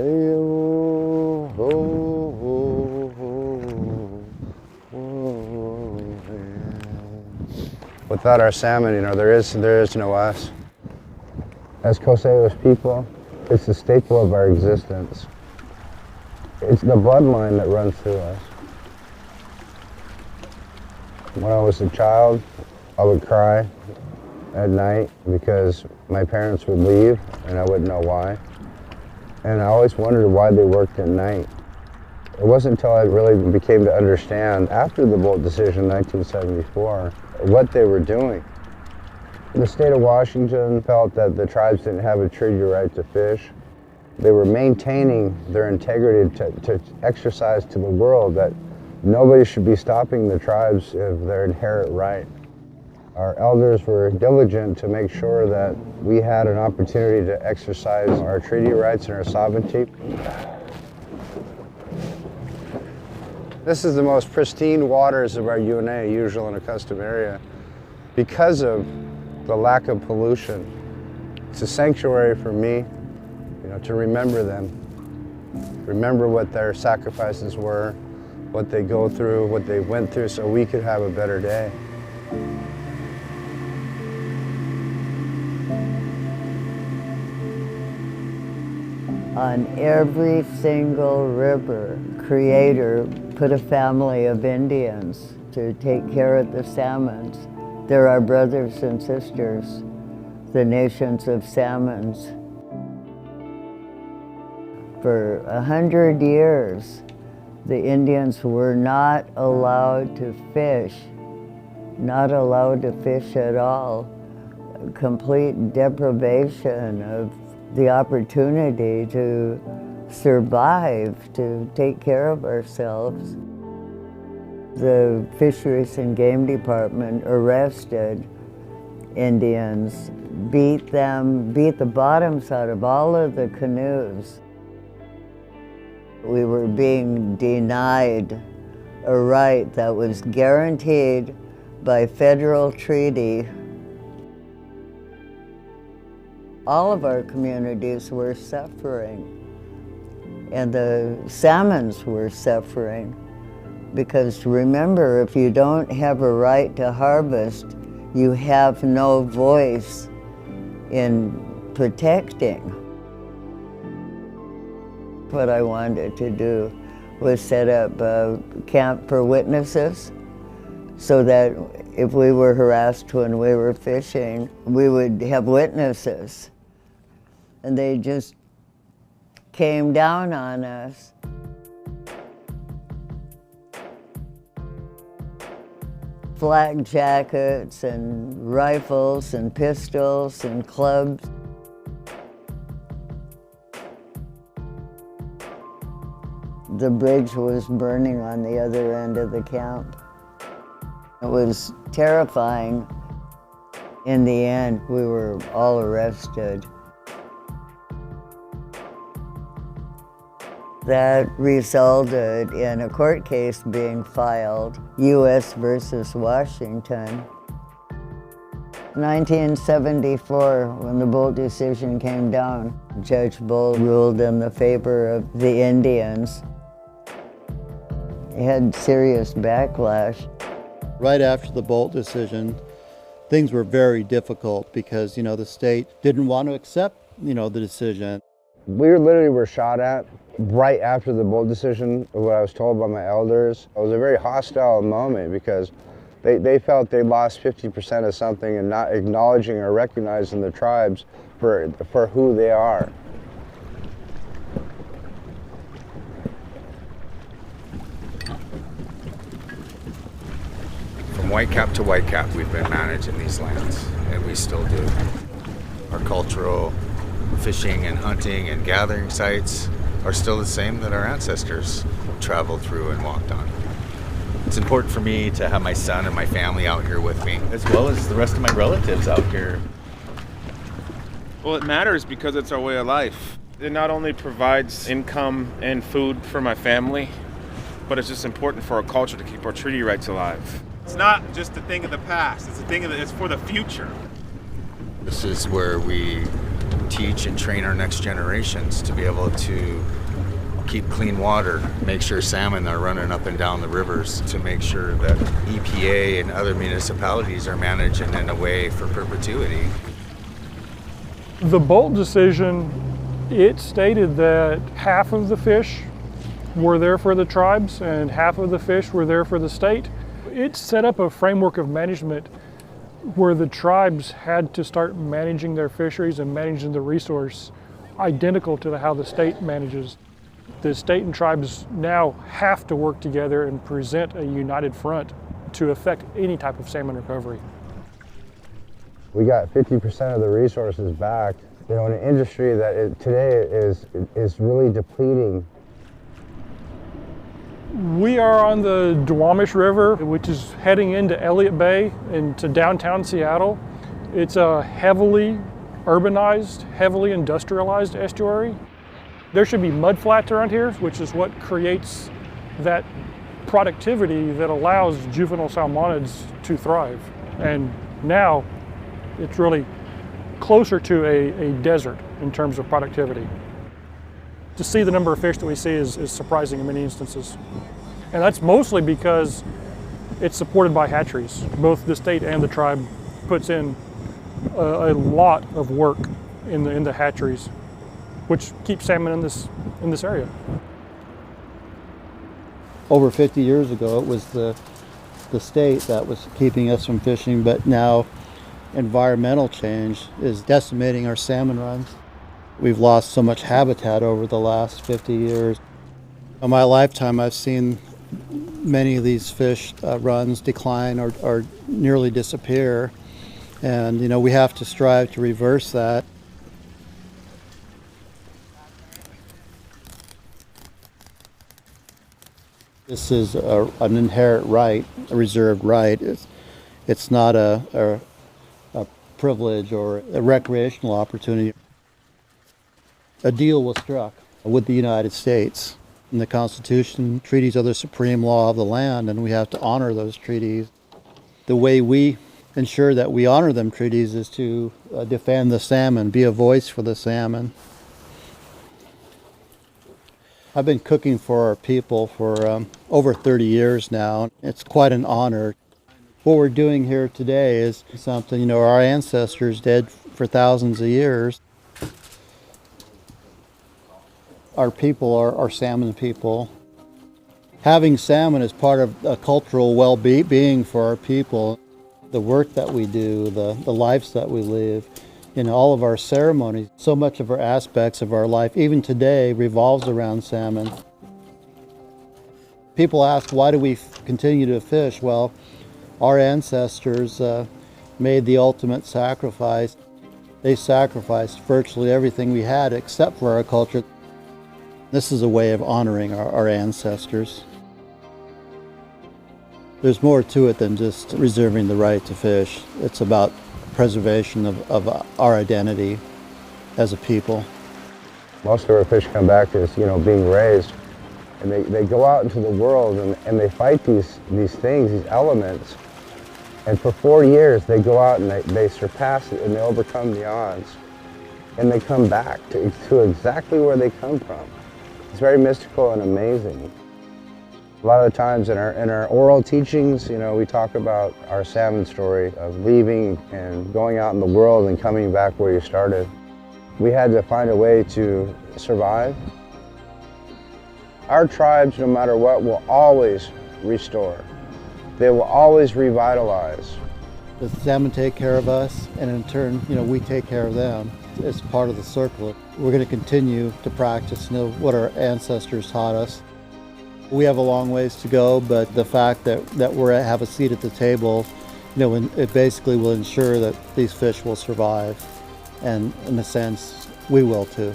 oh, oh, oh, oh, yeah. Without our salmon, there is no us. As Coseos people, it's the staple of our existence. It's the bloodline that runs through us. When I was a child, I would cry at night because my parents would leave and I wouldn't know why. And I always wondered why they worked at night. It wasn't until I really became to understand, after the Boldt decision in 1974, what they were doing. The state of Washington felt that the tribes didn't have a treaty right to fish. They were maintaining their integrity to exercise to the world that nobody should be stopping the tribes of their inherent right. Our elders were diligent to make sure that we had an opportunity to exercise our treaty rights and our sovereignty. This is the most pristine waters of our UNA, usual and accustomed area, because of the lack of pollution. It's a sanctuary for me, to remember them, remember what their sacrifices were, what they go through, what they went through, so we could have a better day. On every single river, Creator put a family of Indians to take care of the salmons. They're our brothers and sisters, the nations of salmons. For 100 years, the Indians were not allowed to fish, not allowed to fish at all. Complete deprivation of the opportunity to survive, to take care of ourselves. The Fisheries and Game Department arrested Indians, beat the bottoms out of all of the canoes. We were being denied a right that was guaranteed by federal treaty. All of our communities were suffering, and the salmons were suffering, because remember, if you don't have a right to harvest, you have no voice in protecting. What I wanted to do was set up a camp for witnesses, so that if we were harassed when we were fishing, we would have witnesses. And they just came down on us. Flak jackets and rifles and pistols and clubs. The bridge was burning on the other end of the camp. It was terrifying. In the end, we were all arrested. That resulted in a court case being filed, U.S. versus Washington. 1974, when the Boldt decision came down, Judge Boldt ruled in the favor of the Indians. He had serious backlash. Right after the Boldt decision, things were very difficult because, the state didn't want to accept, the decision. We literally were shot at right after the Boldt decision, what I was told by my elders. It was a very hostile moment because they felt they lost 50% of something and not acknowledging or recognizing the tribes for who they are. From whitecap to whitecap, we've been managing these lands, and we still do. Our cultural fishing and hunting and gathering sites are still the same that our ancestors traveled through and walked on. It's important for me to have my son and my family out here with me, as well as the rest of my relatives out here. Well, it matters because it's our way of life. It not only provides income and food for my family, but it's just important for our culture to keep our treaty rights alive. It's not just a thing of the past, it's a thing it's for the future. This is where we teach and train our next generations to be able to keep clean water, make sure salmon are running up and down the rivers, to make sure that EPA and other municipalities are managing in a way for perpetuity. The Boldt decision, it stated that half of the fish were there for the tribes and half of the fish were there for the state. It set up a framework of management where the tribes had to start managing their fisheries and managing the resource identical to how the state manages. The state and tribes now have to work together and present a united front to affect any type of salmon recovery. We got 50% of the resources back, in an industry that today is really depleting. We are on the Duwamish River, which is heading into Elliott Bay into downtown Seattle. It's a heavily urbanized, heavily industrialized estuary. There should be mud flats around here, which is what creates that productivity that allows juvenile salmonids to thrive. And now it's really closer to a desert in terms of productivity. To see the number of fish that we see is surprising in many instances. And that's mostly because it's supported by hatcheries. Both the state and the tribe puts in a lot of work in the hatcheries, which keeps salmon in this area. Over 50 years ago, it was the state that was keeping us from fishing, but now environmental change is decimating our salmon runs. We've lost so much habitat over the last 50 years. In my lifetime, I've seen many of these fish runs decline or nearly disappear. And, we have to strive to reverse that. This is an inherent right, a reserved right. It's not a privilege or a recreational opportunity. A deal was struck with the United States. And the Constitution, treaties are the supreme law of the land, and we have to honor those treaties. The way we ensure that we honor them treaties is to defend the salmon, be a voice for the salmon. I've been cooking for our people for over 30 years now. It's quite an honor. What we're doing here today is something, our ancestors did for thousands of years. Our people are salmon people. Having salmon is part of a cultural well-being for our people. The work that we do, the lives that we live, in all of our ceremonies, so much of our aspects of our life, even today, revolves around salmon. People ask, why do we continue to fish? Well, our ancestors made the ultimate sacrifice. They sacrificed virtually everything we had except for our culture. This is a way of honoring our ancestors. There's more to it than just reserving the right to fish. It's about preservation of our identity as a people. Most of our fish come back as, being raised. And they go out into the world and they fight these things, these elements. And for 40 years, they go out and they surpass it and they overcome the odds. And they come back to exactly where they come from. It's very mystical and amazing. A lot of the times in our oral teachings, we talk about our salmon story of leaving and going out in the world and coming back where you started. We had to find a way to survive. Our tribes, no matter what, will always restore. They will always revitalize. The salmon take care of us, and in turn, we take care of them. It's part of the circle. We're going to continue to practice what our ancestors taught us. We have a long ways to go, but the fact that we have a seat at the table, it basically will ensure that these fish will survive. And in a sense, we will too.